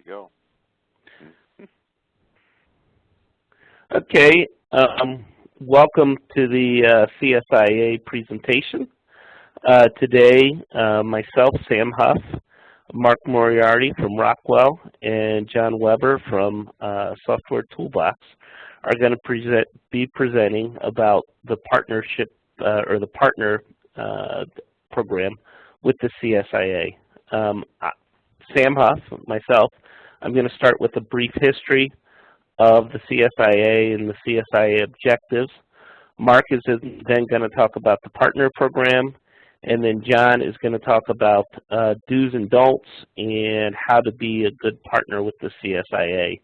go. Okay, welcome to the CSIA presentation. Today, myself, Sam Huff, Mark Moriarty from Rockwell, and John Weber from Software Toolbox are going to be presenting about the partnership or the partner program with the CSIA. Sam Huff, myself, I'm going to start with a brief history of the CSIA and the CSIA objectives. Mark is then going to talk about the partner program, and then John is going to talk about do's and don'ts and how to be a good partner with the CSIA.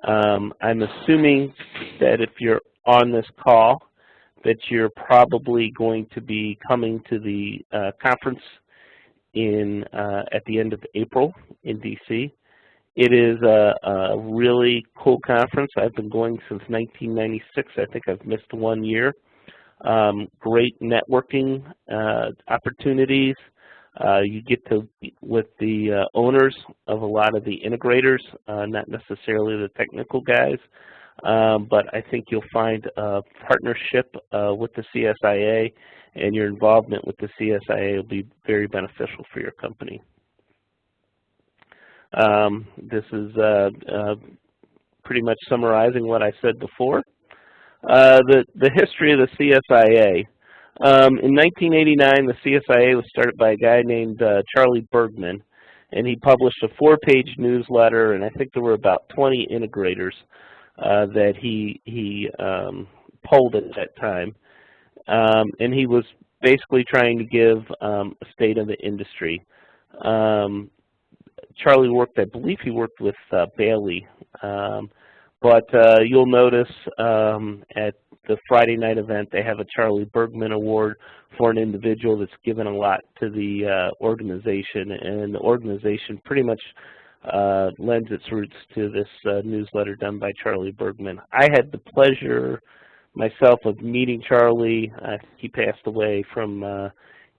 I'm assuming that if you're on this call that you're probably going to be coming to the conference at the end of April in DC. It is a really cool conference. I've been going since 1996. I think I've missed 1 year. Great networking opportunities. You get to meet with the owners of a lot of the integrators, not necessarily the technical guys, but I think you'll find a partnership with the CSIA, and your involvement with the CSIA will be very beneficial for your company. This is pretty much summarizing what I said before. The history of the CSIA. In 1989, the CSIA was started by a guy named Charlie Bergman, and he published a 4-page newsletter, and I think there were about 20 integrators that he polled at that time. And he was basically trying to give a state of the industry. Charlie worked, I believe he worked with Bailey, but you'll notice at the Friday night event they have a Charlie Bergman Award for an individual that's given a lot to the organization, and the organization pretty much lends its roots to this newsletter done by Charlie Bergman. I had the pleasure myself of meeting Charlie. He passed away from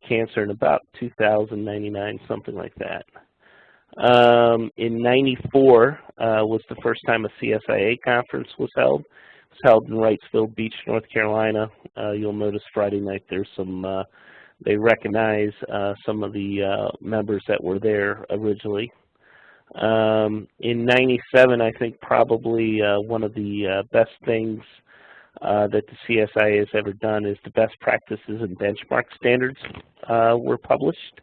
cancer in about 2099, something like that. In '94 was the first time a CSIA conference was held. It was held in Wrightsville Beach, North Carolina. You'll notice Friday night there's some, they recognize some of the members that were there originally. In '97, I think probably one of the best things that the CSIA has ever done is the best practices and benchmark standards were published.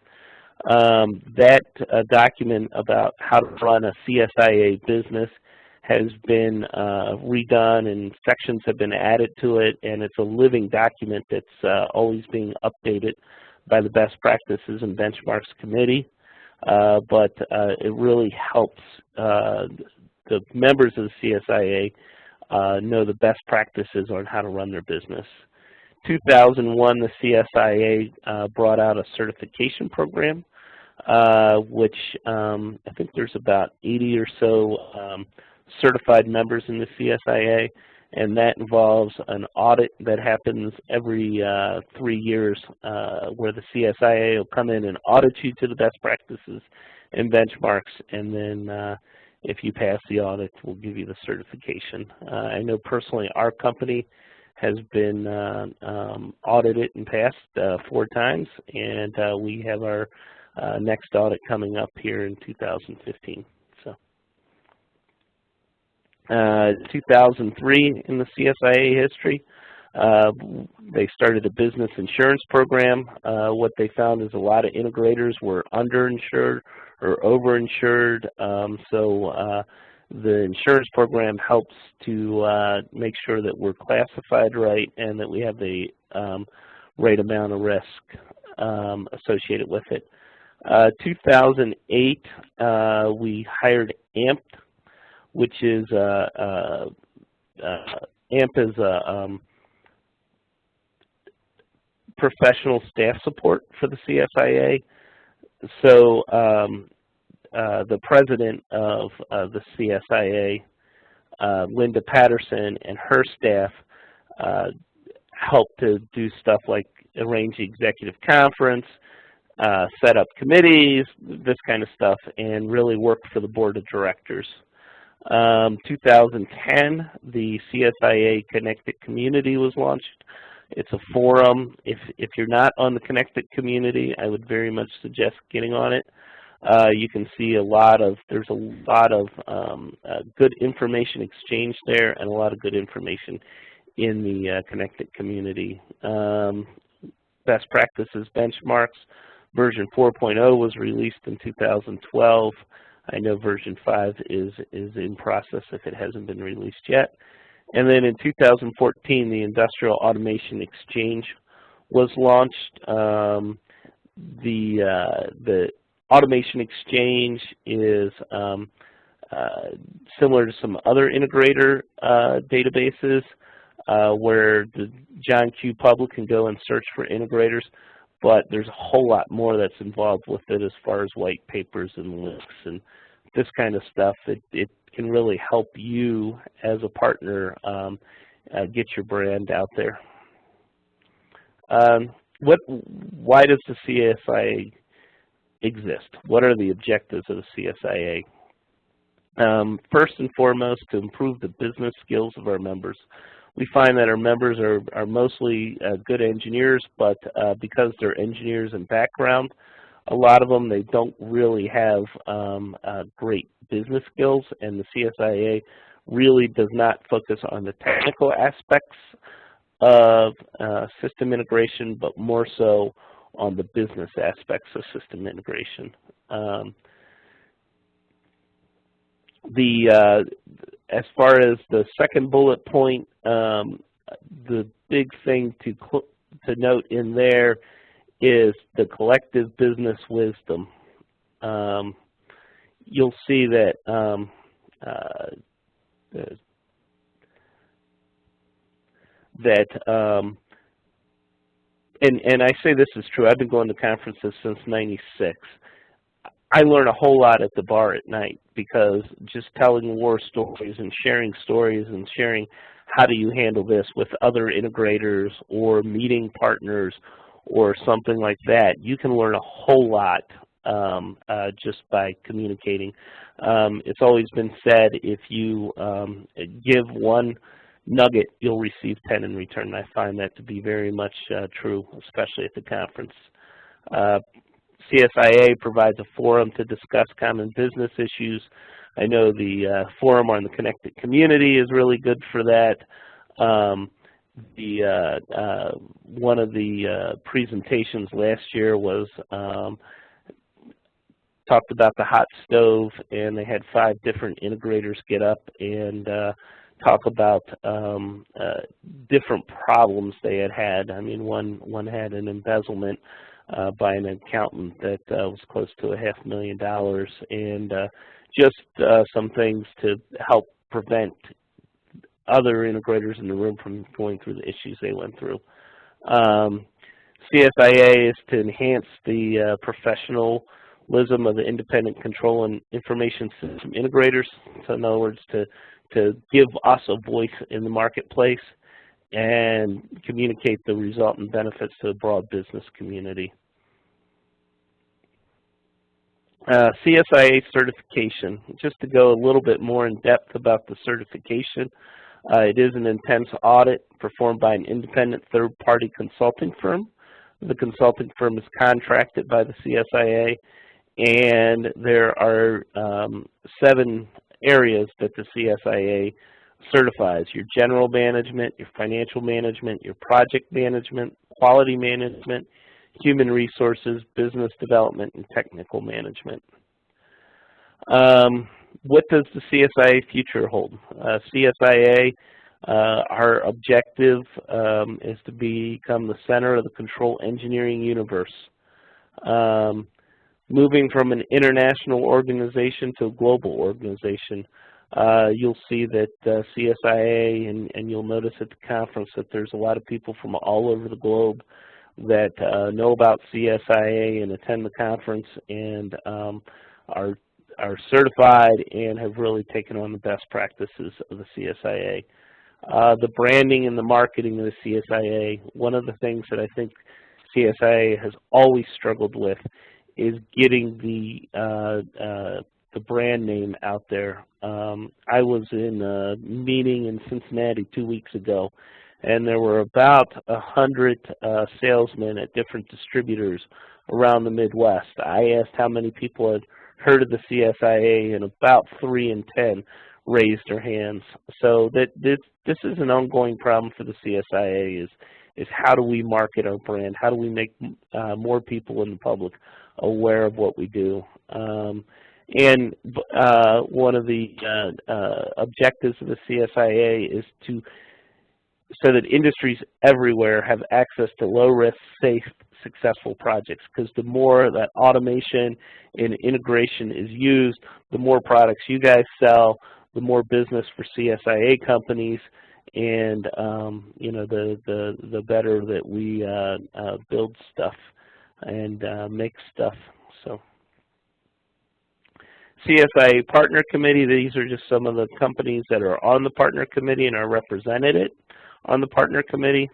That document about how to run a CSIA business has been redone, and sections have been added to it, and it's a living document that's always being updated by the Best Practices and Benchmarks Committee. But it really helps the members of the CSIA know the best practices on how to run their business. 2001, the CSIA brought out a certification program, which I think there's about 80 or so certified members in the CSIA, and that involves an audit that happens every 3 years where the CSIA will come in and audit you to the best practices and benchmarks, and then if you pass the audit, we'll give you the certification. I know personally our company has been audited and passed 4 times, and we have our next audit coming up here in 2015. So, 2003 in the CSIA history, they started a business insurance program. What they found is a lot of integrators were underinsured or overinsured, so the insurance program helps to make sure that we're classified right and that we have the right amount of risk associated with it. 2008, we hired AMP, which is AMP is a professional staff support for the CSIA. So the president of the CSIA, Linda Patterson, and her staff help to do stuff like arrange the executive conference, set up committees, this kind of stuff, and really work for the board of directors. 2010, the CSIA Connected Community was launched. It's a forum. If you're not on the Connected Community, I would very much suggest getting on it. You can see there's a lot of good information exchange there and a lot of good information in the Connected Community. Best practices benchmarks. Version 4.0 was released in 2012. I know version 5 is in process if it hasn't been released yet. And then in 2014, the Industrial Automation Exchange was launched. The Automation Exchange is similar to some other integrator databases where the John Q. Public can go and search for integrators, but there's a whole lot more that's involved with it as far as white papers and links and this kind of stuff. It can really help you as a partner get your brand out there. Why does the CSIA exist? What are the objectives of the CSIA? First and foremost, to improve the business skills of our members. We find that our members are mostly good engineers, but because they're engineers in background, a lot of them, they don't really have great business skills, and the CSIA really does not focus on the technical aspects of system integration, but more so on the business aspects of system integration. As far as the second bullet point, the big thing to note in there is the collective business wisdom. You'll see that and I say this is true. I've been going to conferences since '96. I learn a whole lot at the bar at night because just telling war stories and sharing how do you handle this with other integrators or meeting partners or something like that, you can learn a whole lot just by communicating. It's always been said, if you give one nugget, you'll receive 10 in return. I find that to be very much true, especially at the conference. CSIA provides a forum to discuss common business issues. I know the forum on the Connected Community is really good for that. One of the presentations last year was talked about the hot stove, and they had 5 different integrators get up and talk about different problems they had. I mean, one had an embezzlement by an accountant that was close to $500,000, and just some things to help prevent other integrators in the room from going through the issues they went through. CSIA is to enhance the professionalism of the independent control and information system integrators. So in other words, to give us a voice in the marketplace and communicate the resultant benefits to the broad business community. CSIA certification. Just to go a little bit more in depth about the certification, it is an intense audit performed by an independent third-party consulting firm. The consulting firm is contracted by the CSIA, and there are 7 areas that the CSIA certifies: your general management, your financial management, your project management, quality management, human resources, business development, and technical management. What does the CSIA Future hold? CSIA, our objective is to become the center of the control engineering universe. Moving from an international organization to a global organization, you'll see that CSIA, and you'll notice at the conference that there's a lot of people from all over the globe that know about CSIA and attend the conference and are certified and have really taken on the best practices of the CSIA. The branding and the marketing of the CSIA, one of the things that I think CSIA has always struggled with is getting the brand name out there. I was in a meeting in Cincinnati 2 weeks ago, and there were about 100 salesmen at different distributors around the Midwest. I asked how many people had heard of the CSIA, and about 3 in 10 raised their hands. So that this is an ongoing problem for the CSIA, is how do we market our brand? How do we make more people in the public aware of what we do? And one of the objectives of the CSIA is so that industries everywhere have access to low-risk, safe, successful projects, because the more that automation and integration is used, the more products you guys sell, the more business for CSIA companies, and you know, the better that we build stuff and make stuff. So, CSIA Partner Committee, these are just some of the companies that are on the Partner Committee and are represented on the Partner Committee.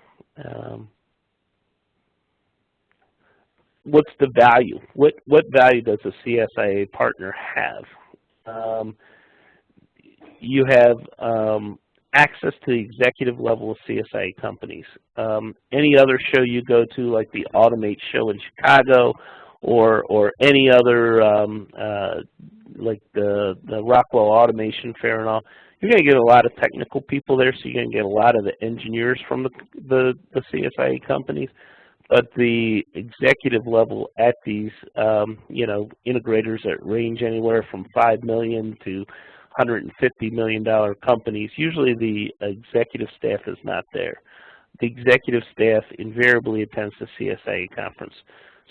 What's the value? What value does a CSIA partner have? You have access to the executive level of CSIA companies. Any other show you go to, like the Automate show in Chicago, or any other, like the Rockwell Automation Fair and all, you're going to get a lot of technical people there, so you're going to get a lot of the engineers from the CSIA companies. But the executive level at these, you know, integrators that range anywhere from $5 million to $150 million companies, usually the executive staff is not there. The executive staff invariably attends the CSIA conference.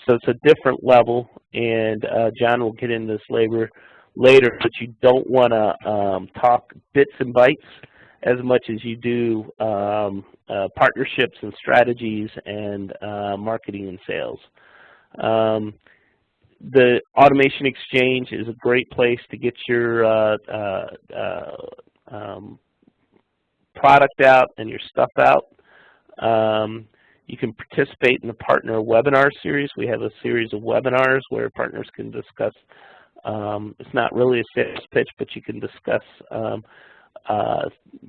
So it's a different level, and John will get into this later, but you don't want to talk bits and bytes as much as you do partnerships and strategies and marketing and sales. The Automation Exchange is a great place to get your product out and your stuff out. You can participate in the Partner Webinar Series. We have a series of webinars where partners can discuss, it's not really a sales pitch, but you can discuss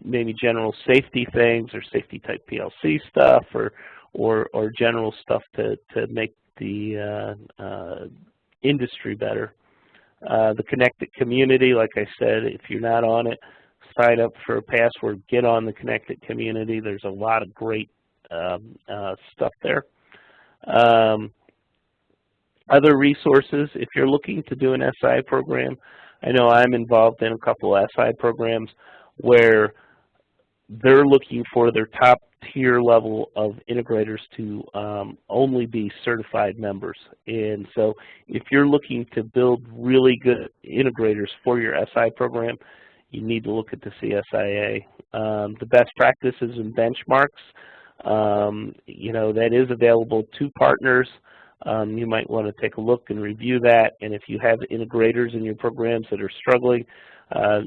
maybe general safety things or safety type PLC stuff, or general stuff to make the industry better. The Connected Community, like I said, if you're not on it, sign up for a password, get on the Connected Community. There's a lot of great stuff there. Other resources, if you're looking to do an SI program, I know I'm involved in a couple of SI programs where they're looking for their top tier level of integrators to only be certified members. And so if you're looking to build really good integrators for your SI program, you need to look at the CSIA. The best practices and benchmarks, you know, that is available to partners. You might want to take a look and review that, and if you have integrators in your programs that are struggling,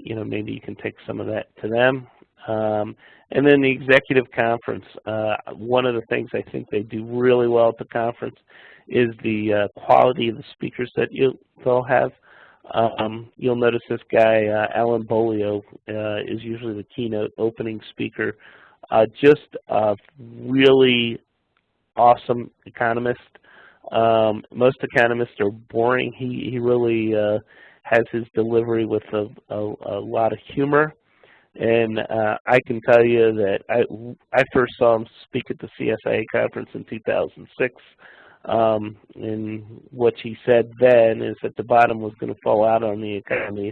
you know, maybe you can take some of that to them. And then the executive conference. One of the things I think they do really well at the conference is the quality of the speakers that they'll have. You'll notice this guy, Alan Beaulieu, is usually the keynote opening speaker. Just a really awesome economist. Most economists are boring. He really has his delivery with a lot of humor. And I can tell you that I first saw him speak at the CSIA conference in 2006. And what he said then is that the bottom was going to fall out on the economy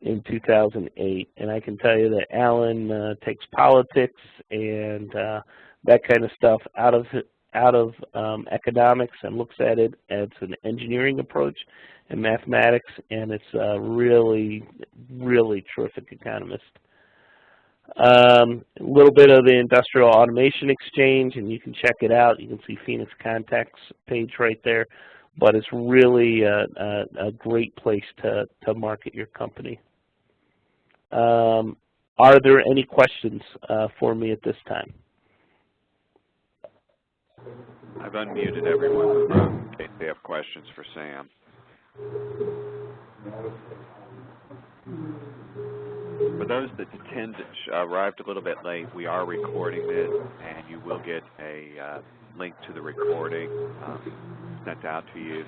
in 2008. And I can tell you that Alan takes politics and that kind of stuff out of economics and looks at it as an engineering approach and mathematics, and it's a really, really terrific economist. A little bit of the Industrial Automation Exchange, and you can check it out. You can see Phoenix Contact's page right there, but it's really a great place to market your company. Are there any questions for me at this time? I've unmuted everyone in the room in case they have questions for Sam. For those that arrived a little bit late, we are recording this, and you will get a link to the recording sent out to you.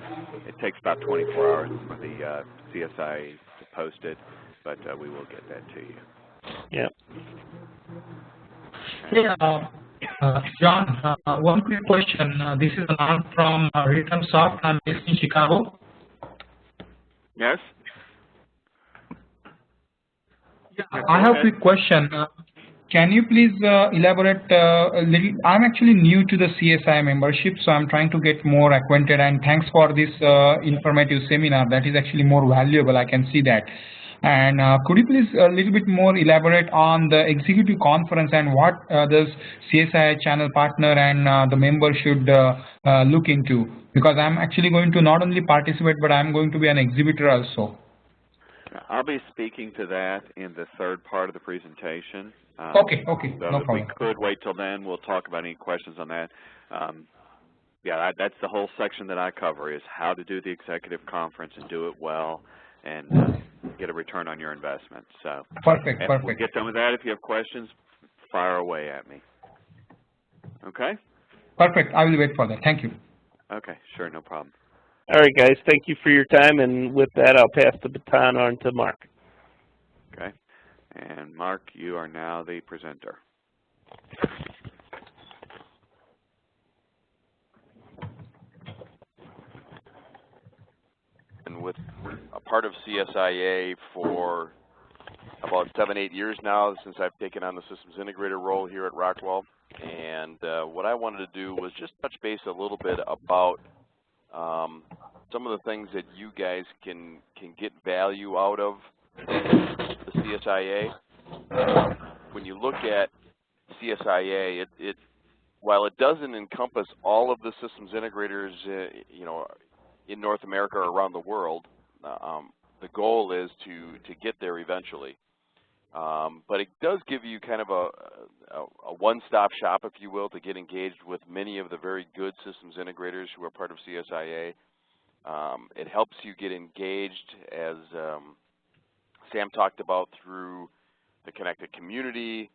It takes about 24 hours for the CSIA to post it, but we will get that to you. Yep. Yeah, John, one quick question. This is Anand from Return Soft. I'm based in Chicago. Yes? Yeah, I have a quick question. Can you please elaborate a little? I'm actually new to the CSIA membership, so I'm trying to get more acquainted, and thanks for this informative seminar. That is actually more valuable, I can see that. And could you please a little bit more elaborate on the executive conference and what this CSIA channel partner and the member should look into? Because I'm actually going to not only participate, but I'm going to be an exhibitor also. I'll be speaking to that in the third part of the presentation. Okay, so no problem. If we could wait till then, we'll talk about any questions on that. Yeah, that's the whole section that I cover, is how to do the executive conference and do it well and get a return on your investment. So perfect. We'll get done with that. If you have questions, fire away at me. Okay? Perfect. I will wait for that. Thank you. Okay, sure, no problem. All right, guys, thank you for your time, and with that, I'll pass the baton on to Mark. Okay, and Mark, you are now the presenter. And with a part of CSIA for about 7-8 years now, since I've taken on the systems integrator role here at Rockwell. And what I wanted to do was just touch base a little bit about some of the things that you guys can get value out of the CSIA. When you look at CSIA, while it doesn't encompass all of the systems integrators, in North America or around the world, the goal is to get there eventually. But it does give you kind of a one-stop shop, if you will, to get engaged with many of the very good systems integrators who are part of CSIA. It helps you get engaged, as Sam talked about, through the connected community,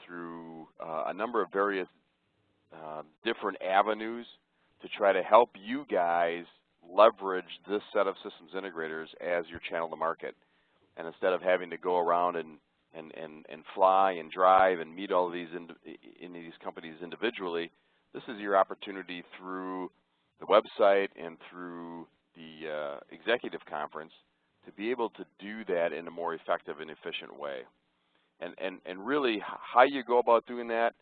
through a number of various different avenues to try to help you guys leverage this set of systems integrators as your channel to market. And instead of having to go around and fly and drive and meet all of these in these companies individually, this is your opportunity through the website and through the executive conference to be able to do that in a more effective and efficient way. And really how you go about doing that,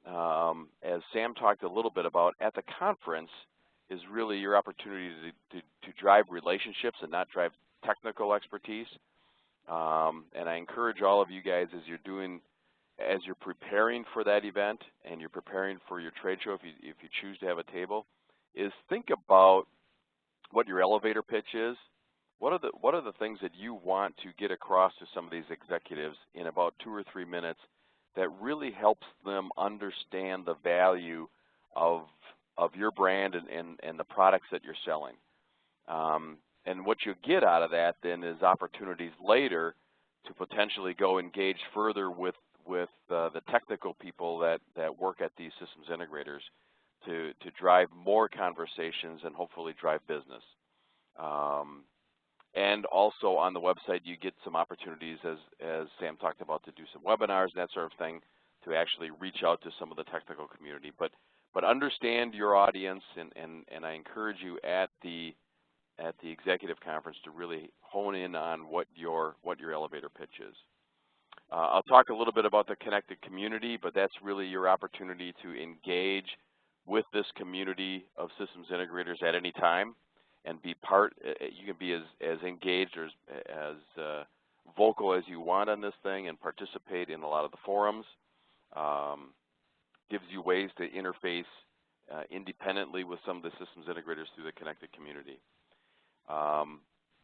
as Sam talked a little bit about at the conference, is really your opportunity to drive relationships and not drive technical expertise. And I encourage all of you guys, as you're preparing for that event and you're preparing for your trade show, if you choose to have a table, is think about what your elevator pitch is. What are the things that you want to get across to some of these executives in about 2 or 3 minutes that really helps them understand the value of your brand and the products that you're selling. And what you get out of that then is opportunities later to potentially go engage further with the technical people that work at these systems integrators to drive more conversations and hopefully drive business. And also on the website you get some opportunities, as Sam talked about, to do some webinars and that sort of thing to actually reach out to some of the technical community. But understand your audience, and I encourage you at the executive conference to really hone in on what your elevator pitch is. I'll talk a little bit about the connected community, but that's really your opportunity to engage with this community of systems integrators at any time and be part. You can be as engaged or as vocal as you want on this thing and participate in a lot of the forums. Gives you ways to interface independently with some of the systems integrators through the connected community.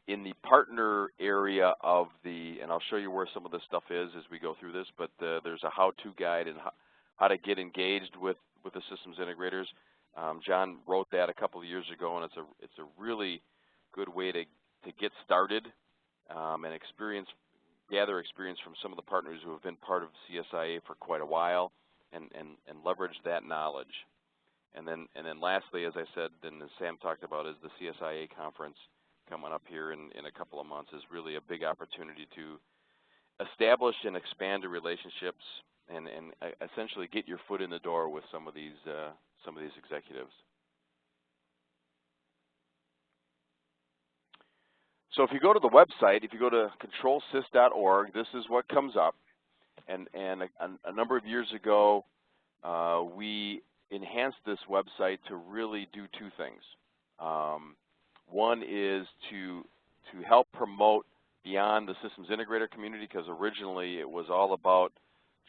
In the partner area of and I'll show you where some of this stuff is as we go through this, but there's a how-to guide and how to get engaged with the systems integrators. John wrote that a couple of years ago, and it's a really good way to get started and gather experience from some of the partners who have been part of CSIA for quite a while, and leverage that knowledge. And then lastly, as I said, and as Sam talked about, is the CSIA conference coming up here in a couple of months is really a big opportunity to establish and expand the relationships and essentially get your foot in the door with some of these executives. So if you go to the website, if you go to controlsys.org, this is what comes up. And a number of years ago, we enhanced this website to really do two things. One is to help promote beyond the systems integrator community, because originally it was all about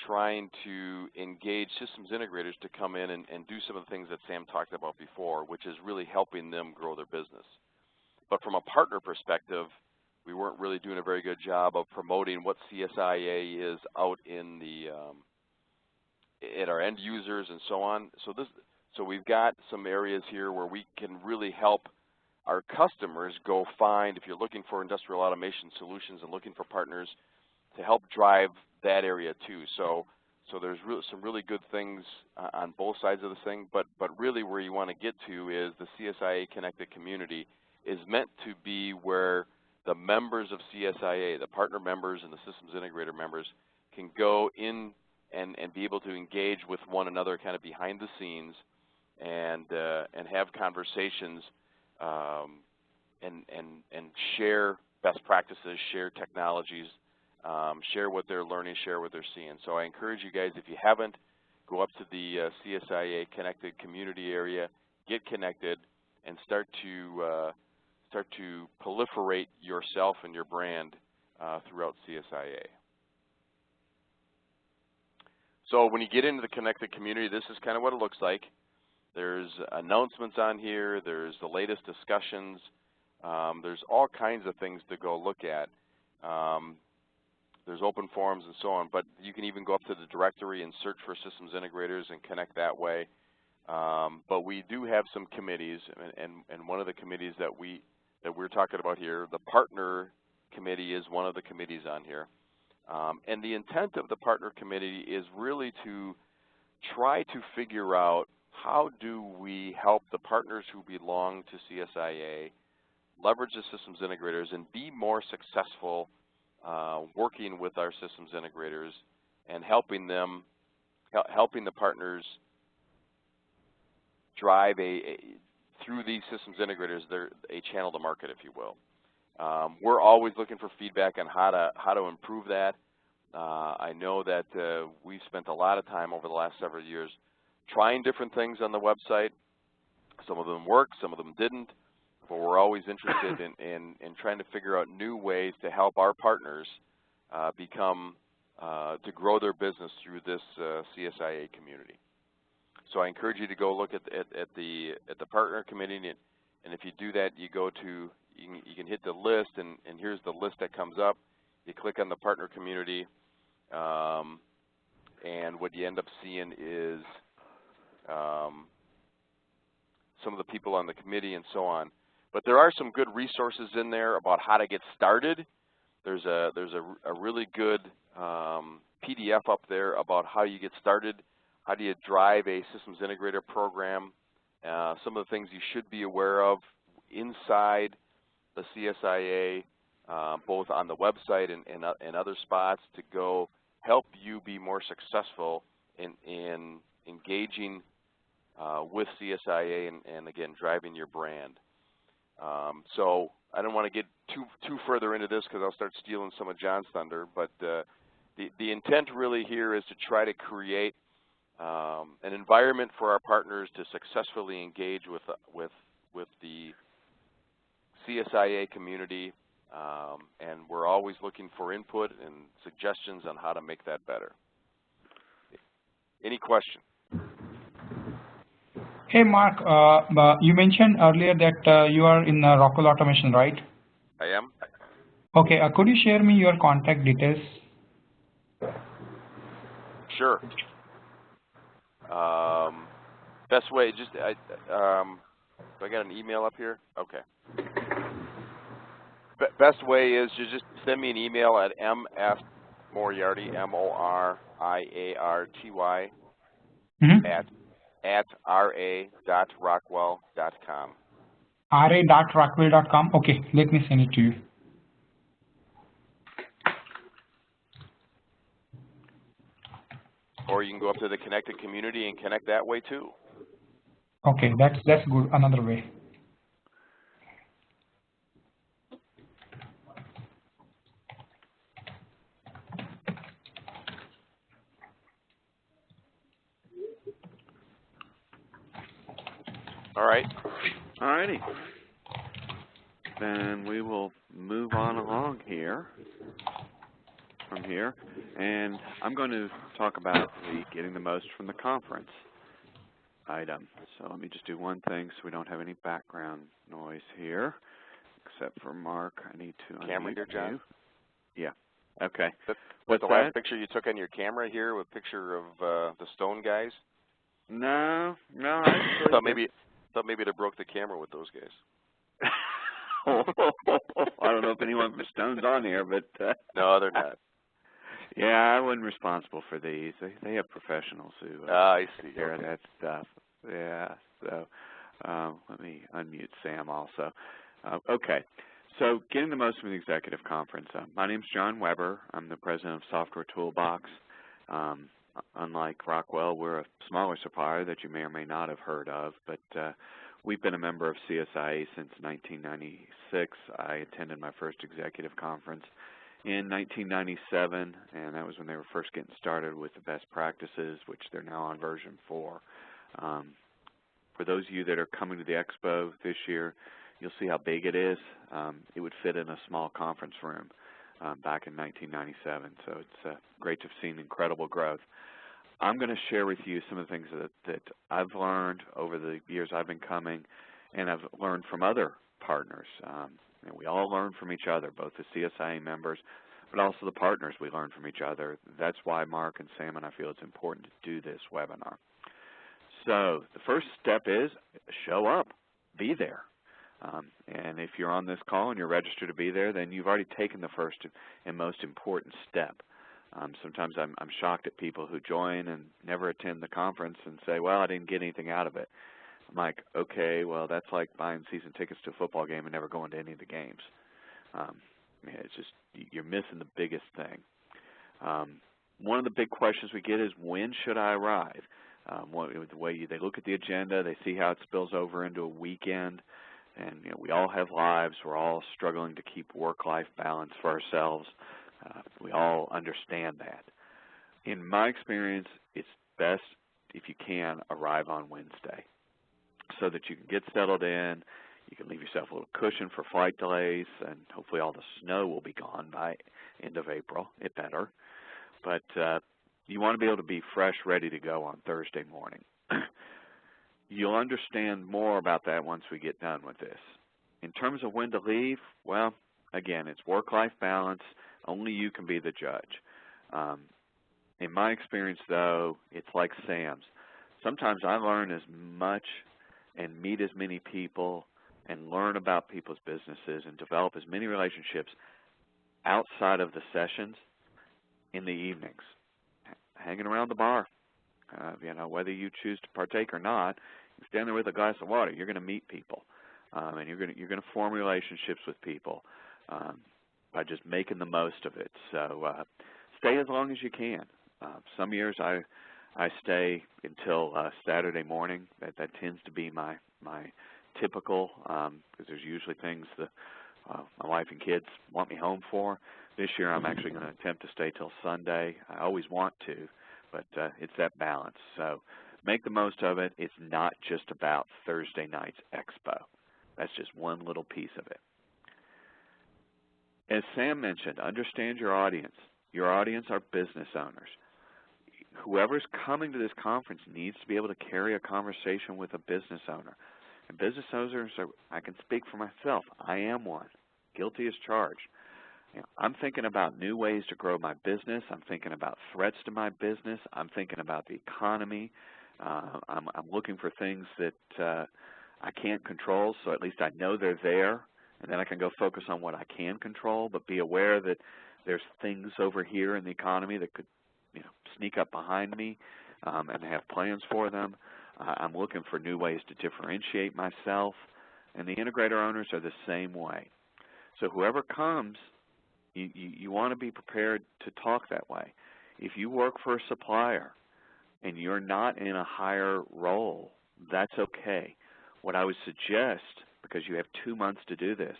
trying to engage systems integrators to come in and do some of the things that Sam talked about before, which is really helping them grow their business. But from a partner perspective, we weren't really doing a very good job of promoting what CSIA is out in the at our end users and so on. So we've got some areas here where we can really help our customers go find, if you're looking for industrial automation solutions and looking for partners, to help drive that area too. So there's some really good things on both sides of the thing, but really where you want to get to is the CSIA connected community is meant to be where the members of CSIA, the partner members and the systems integrator members, can go in and be able to engage with one another kind of behind the scenes and have conversations and share best practices, share technologies, share what they're learning, share what they're seeing. So I encourage you guys, if you haven't, go up to the CSIA connected community area, get connected, and start to proliferate yourself and your brand throughout CSIA. So when you get into the connected community, this is kind of what it looks like. There's announcements on here. There's the latest discussions. There's all kinds of things to go look at. There's open forums and so on, but you can even go up to the directory and search for systems integrators and connect that way. But we do have some committees, and one of the committees that we're talking about here, the partner committee, is one of the committees on here. And the intent of the partner committee is really to try to figure out how do we help the partners who belong to CSIA leverage the systems integrators and be more successful working with our systems integrators and helping the partners drive through these systems integrators, a channel to market, if you will. We're always looking for feedback on how to improve that. I know that we've spent a lot of time over the last several years trying different things on the website. Some of them worked, some of them didn't, but we're always interested in trying to figure out new ways to help our partners to grow their business through this CSIA community. So I encourage you to go look at the partner committee, and if you do that, you can hit the list, and here's the list that comes up. You click on the partner community, and what you end up seeing is some of the people on the committee and so on. But there are some good resources in there about how to get started. There's a really good PDF up there about how you get started. How do you drive a systems integrator program? Some of the things you should be aware of inside the CSIA, both on the website and other spots, to go help you be more successful in engaging with CSIA and again, driving your brand. So I don't want to get too further into this because I'll start stealing some of John's thunder, but the intent really here is to try to create an environment for our partners to successfully engage with the CSIA community, and we're always looking for input and suggestions on how to make that better. Any question? Hey, Mark, you mentioned earlier that you are in Rockwell Automation, right? I am. Okay, could you share me your contact details? Sure. Best way, just, do I got an email up here? Okay. Best way is to just send me an email at msmoriarty, M-O-R-I-A-R-T-Y, at ra.rockwell.com. ra.rockwell.com. Okay, let me send it to you. Or you can go up to the connected community and connect that way too. Okay, that's good. Another way. All right. All righty. Then we will move on along here. From here, and I'm going to talk about the getting the most from the conference item. So let me just do one thing so we don't have any background noise here, except for Mark. I need to camera here, John. Yeah. Okay. What's the last picture you took on your camera here? With a picture of the stone guys? No. I thought maybe they broke the camera with those guys. I don't know if anyone from Stone's on here, but no, they're not. Yeah, I wasn't responsible for these. They have professionals who I see. take care of that stuff. Yeah, so let me unmute Sam also. Okay, so getting the most from the executive conference. My name's John Weber. I'm the president of Software Toolbox. Unlike Rockwell, we're a smaller supplier that you may or may not have heard of, but we've been a member of CSIA since 1996. I attended my first executive conference in 1997, and that was when they were first getting started with the best practices, which they're now on version 4. For those of you that are coming to the expo this year, you'll see how big it is. It would fit in a small conference room back in 1997, so it's great to have seen incredible growth. I'm going to share with you some of the things that I've learned over the years I've been coming, and I've learned from other partners. And we all learn from each other, both the CSIA members, but also the partners we learn from each other. That's why Mark and Sam and I feel it's important to do this webinar. So the first step is show up, be there. And if you're on this call and you're registered to be there, then you've already taken the first and most important step. Sometimes I'm shocked at people who join and never attend the conference and say, well, I didn't get anything out of it. I'm like, okay, well, that's like buying season tickets to a football game and never going to any of the games. It's just, you're missing the biggest thing. One of the big questions we get is, when should I arrive? The way they look at the agenda, they see how it spills over into a weekend, and we all have lives. We're all struggling to keep work-life balance for ourselves. We all understand that. In my experience, it's best if you can arrive on Wednesday, so that you can get settled in, you can leave yourself a little cushion for flight delays, and hopefully all the snow will be gone by end of April. It better. But you want to be able to be fresh, ready to go on Thursday morning. You'll understand more about that once we get done with this. In terms of when to leave, well, again, it's work-life balance. Only you can be the judge. In my experience, though, it's like Sam's. Sometimes I learn as much and meet as many people and learn about people's businesses and develop as many relationships outside of the sessions in the evenings, hanging around the bar. Whether you choose to partake or not, you stand there with a glass of water, you're going to meet people, and you're going to form relationships with people by just making the most of it. So stay as long as you can. Some years I stay until Saturday morning. That tends to be my typical, because there's usually things that my wife and kids want me home for. This year I'm actually going to attempt to stay till Sunday. I always want to, but it's that balance. So make the most of it. It's not just about Thursday night's expo. That's just one little piece of it. As Sam mentioned, understand your audience. Your audience are business owners. Whoever's coming to this conference needs to be able to carry a conversation with a business owner. And business owners are, I can speak for myself. I am one. Guilty as charged. I'm thinking about new ways to grow my business. I'm thinking about threats to my business. I'm thinking about the economy. I'm looking for things that I can't control, so at least I know they're there, and then I can go focus on what I can control, but be aware that there's things over here in the economy that could sneak up behind me, and have plans for them. I'm looking for new ways to differentiate myself, and the integrator owners are the same way. So whoever comes, you want to be prepared to talk that way. If you work for a supplier and you're not in a higher role, that's okay. What I would suggest, because you have 2 months to do this,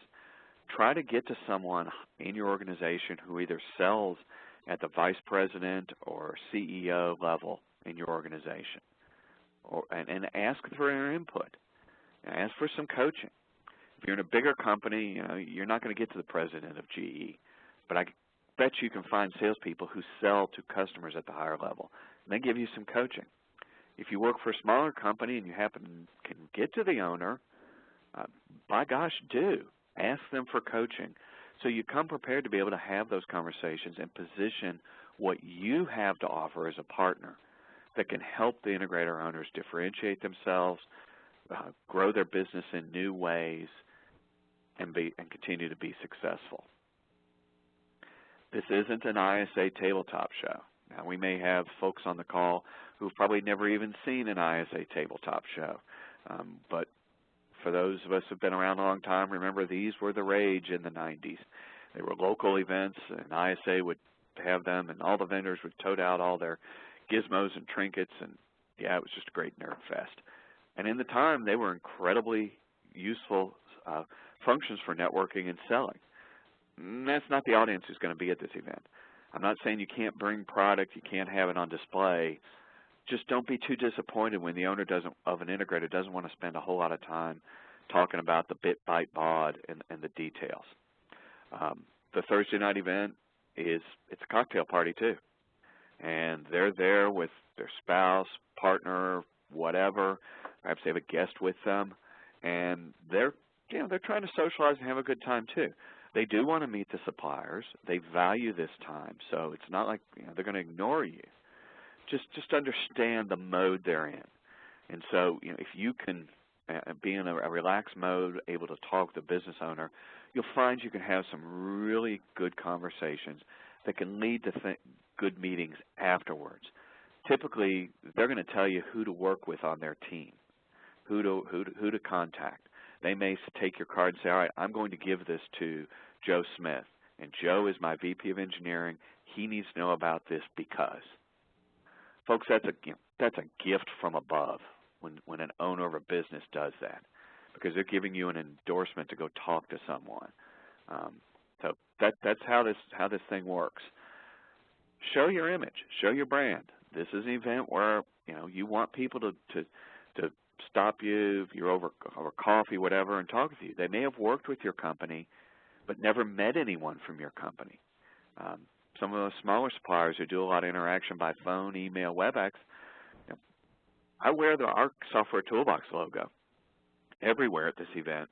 try to get to someone in your organization who either sells at the vice president or CEO level in your organization, and ask for their input. Ask for some coaching. If you're in a bigger company, you're not going to get to the president of GE, but I bet you can find salespeople who sell to customers at the higher level, and they give you some coaching. If you work for a smaller company and you can get to the owner, by gosh, do. Ask them for coaching. So you come prepared to be able to have those conversations and position what you have to offer as a partner that can help the integrator owners differentiate themselves, grow their business in new ways, and continue to be successful. This isn't an ISA Tabletop show. Now, we may have folks on the call who've probably never even seen an ISA Tabletop show, but for those of us who've been around a long time, remember these were the rage in the 90s. They were local events, and ISA would have them, and all the vendors would tote out all their gizmos and trinkets, and yeah, it was just a great nerd fest. And in the time, they were incredibly useful functions for networking and selling. And that's not the audience who's going to be at this event. I'm not saying you can't bring product, you can't have it on display. Just don't be too disappointed when the owner of an integrator doesn't want to spend a whole lot of time talking about the bit, byte, baud, and the details. The Thursday night event it's a cocktail party too, and they're there with their spouse, partner, whatever. Perhaps they have a guest with them, and they're trying to socialize and have a good time too. They do want to meet the suppliers. They value this time, so it's not like they're going to ignore you. Just understand the mode they're in. And so if you can be in a relaxed mode, able to talk to the business owner, you'll find you can have some really good conversations that can lead to good meetings afterwards. Typically, they're going to tell you who to work with on their team, who to contact. They may take your card and say, all right, I'm going to give this to Joe Smith, and Joe is my VP of engineering. He needs to know about this because. Folks, that's a gift from above when an owner of a business does that, because they're giving you an endorsement to go talk to someone. So that's how this thing works. Show your image, show your brand. This is an event where you want people to stop you if you're over coffee, whatever, and talk with you. They may have worked with your company, but never met anyone from your company. Some of the smaller suppliers who do a lot of interaction by phone, email, WebEx, I wear our Software Toolbox logo everywhere at this event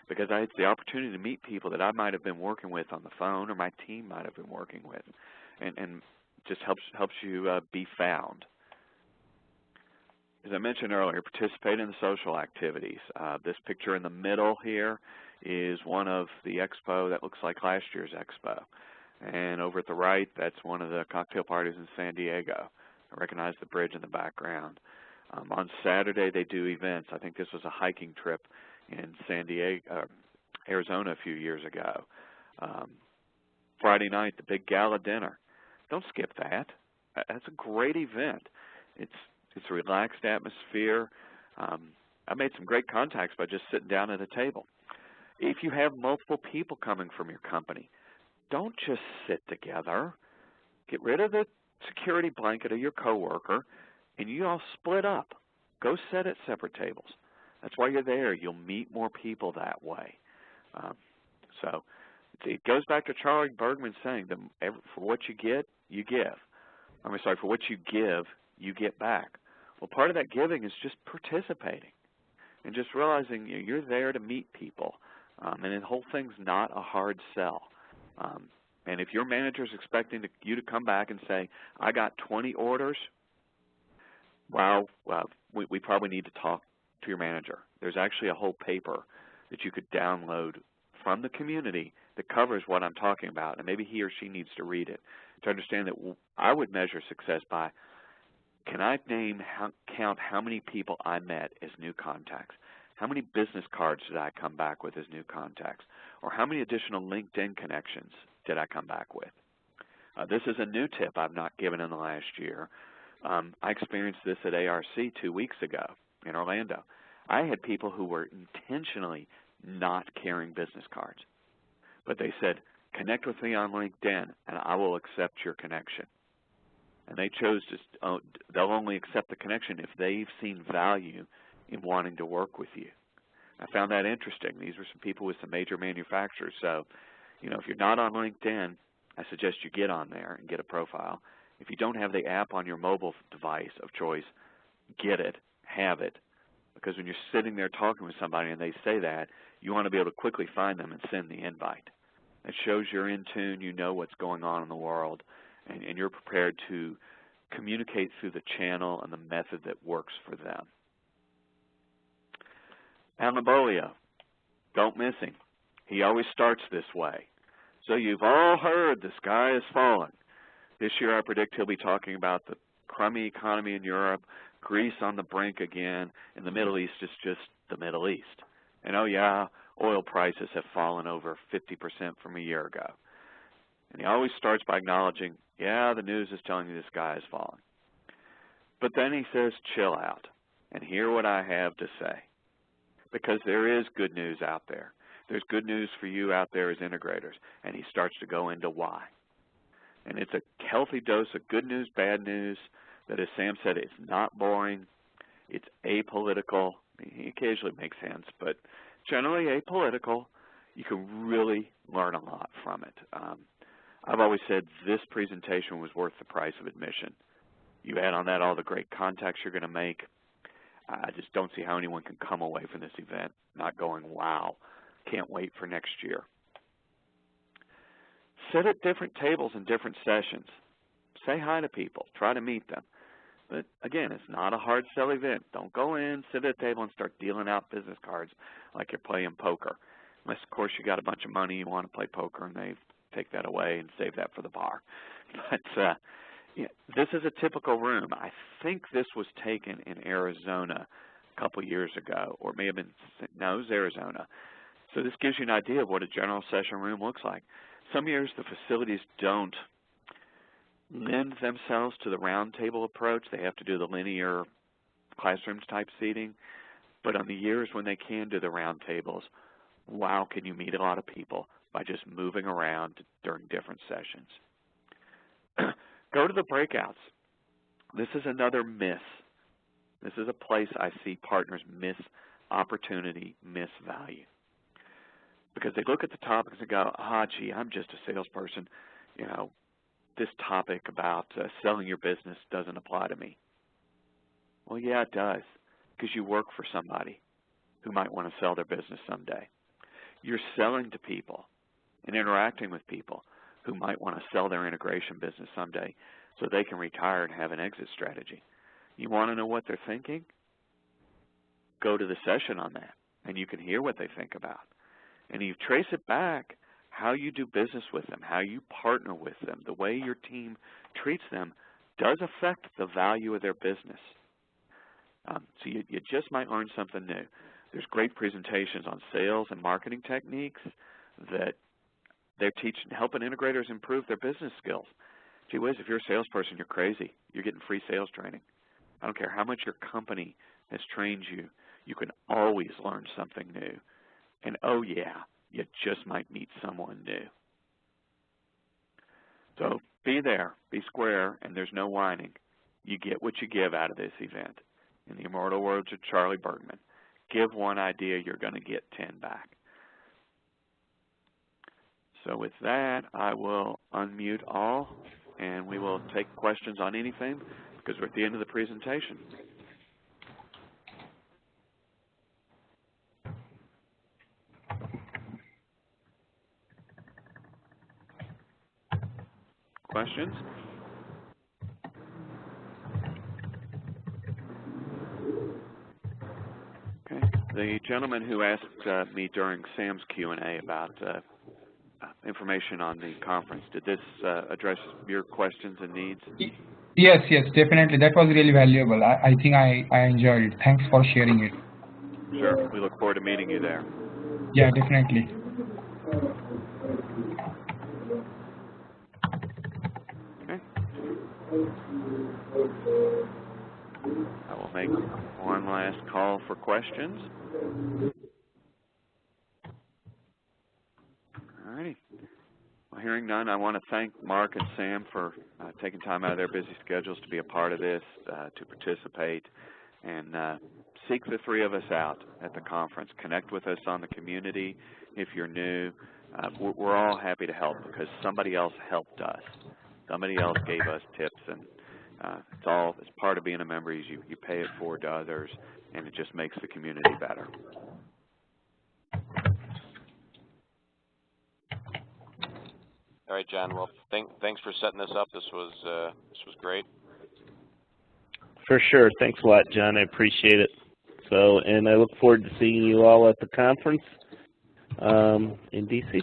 because I had the opportunity to meet people that I might have been working with on the phone or my team might have been working with, and just helps you be found. As I mentioned earlier, participate in the social activities. This picture in the middle here is one of the expo that looks like last year's expo. And over at the right, that's one of the cocktail parties in San Diego. I recognize the bridge in the background. On Saturday, they do events. I think this was a hiking trip in San Diego, Arizona a few years ago. Friday night, the big gala dinner. Don't skip that. That's a great event. It's a relaxed atmosphere. I made some great contacts by just sitting down at a table. If you have multiple people coming from your company, don't just sit together. Get rid of the security blanket of your coworker, and you all split up. Go sit at separate tables. That's why you're there. You'll meet more people that way. So it goes back to Charlie Bergman saying that for what you get, you give. For what you give, you get back. Well, part of that giving is just participating and just realizing you're there to meet people. And the whole thing's not a hard sell. And if your manager is expecting you to come back and say, I got 20 orders, Well, we probably need to talk to your manager. There's actually a whole paper that you could download from the community that covers what I'm talking about, and maybe he or she needs to read it to understand that I would measure success by, can I count how many people I met as new contacts? How many business cards did I come back with as new contacts? Or how many additional LinkedIn connections did I come back with? This is a new tip I've not given in the last year. I experienced this at ARC 2 weeks ago in Orlando. I had people who were intentionally not carrying business cards, but they said, connect with me on LinkedIn and I will accept your connection. And they chose to, they'll only accept the connection if they've seen value in wanting to work with you. I found that interesting. These were some people with some major manufacturers. So, you know, if you're not on LinkedIn, I suggest you get on there and get a profile. If you don't have the app on your mobile device of choice, get it, have it. Because when you're sitting there talking with somebody and they say that, you want to be able to quickly find them and send the invite. It shows you're in tune, you know what's going on in the world, and you're prepared to communicate through the channel and the method that works for them. Beaulieu, don't miss him. He always starts this way. So you've all heard the sky is falling. This year I predict he'll be talking about the crummy economy in Europe, Greece on the brink again, and the Middle East is just the Middle East. And oh yeah, oil prices have fallen over 50% from a year ago. And he always starts by acknowledging, yeah, the news is telling you the sky is falling. But then he says, chill out and hear what I have to say. Because there is good news out there. There's good news for you out there as integrators. And he starts to go into why. And it's a healthy dose of good news, bad news, that as Sam said, it's not boring, it's apolitical. He occasionally makes sense, but generally apolitical. You can really learn a lot from it. I've always said this presentation was worth the price of admission. You add on that all the great contacts you're going to make. I just don't see how anyone can come away from this event not going, wow, can't wait for next year. Sit at different tables in different sessions. Say hi to people. Try to meet them. But again, it's not a hard sell event. Don't go in, sit at a table, and start dealing out business cards like you're playing poker. Unless, of course, you got a bunch of money, you want to play poker, and they take that away and save that for the bar. But yeah, this is a typical room. I think this was taken in Arizona a couple years ago, or it may have been, no, it was Arizona. So this gives you an idea of what a general session room looks like. Some years the facilities don't lend themselves to the round table approach. They have to do the linear classrooms type seating. But on the years when they can do the round tables, wow, can you meet a lot of people by just moving around during different sessions. Go to the breakouts. This is another miss. This is a place I see partners miss opportunity, miss value. Because they look at the topics and go, gee, I'm just a salesperson. You know, this topic about selling your business doesn't apply to me. Well, yeah, it does, because you work for somebody who might want to sell their business someday. You're selling to people and interacting with people who might want to sell their integration business someday so they can retire and have an exit strategy. You want to know what they're thinking? Go to the session on that, and you can hear what they think about. And you trace it back, how you do business with them, how you partner with them, the way your team treats them does affect the value of their business. So you just might learn something new. There's great presentations on sales and marketing techniques that they're teaching, helping integrators improve their business skills. Gee whiz, if you're a salesperson, you're crazy. You're getting free sales training. I don't care how much your company has trained you, you can always learn something new. And oh yeah, you just might meet someone new. So be there, be square, and there's no whining. You get what you give out of this event. In the immortal words of Charlie Bergman, give one idea, you're going to get 10 back. So with that, I will unmute all, and we will take questions on anything because we're at the end of the presentation. Questions? The gentleman who asked me during Sam's Q&A about information on the conference, did this address your questions and needs? Yes, yes, definitely. That was really valuable. I think I enjoyed it. Thanks for sharing it. Sure. We look forward to meeting you there. Yeah, definitely. Okay. I will make one last call for questions. All righty. Well, hearing none, I want to thank Mark and Sam for taking time out of their busy schedules to be a part of this, to participate, and seek the three of us out at the conference. Connect with us on the community if you're new. We're all happy to help because somebody else helped us. Somebody else gave us tips, and it's part of being a member. You pay it forward to others, and it just makes the community better. All right, John. Well, thanks for setting this up. This was great. For sure. Thanks a lot, John. I appreciate it. So, and I look forward to seeing you all at the conference in DC.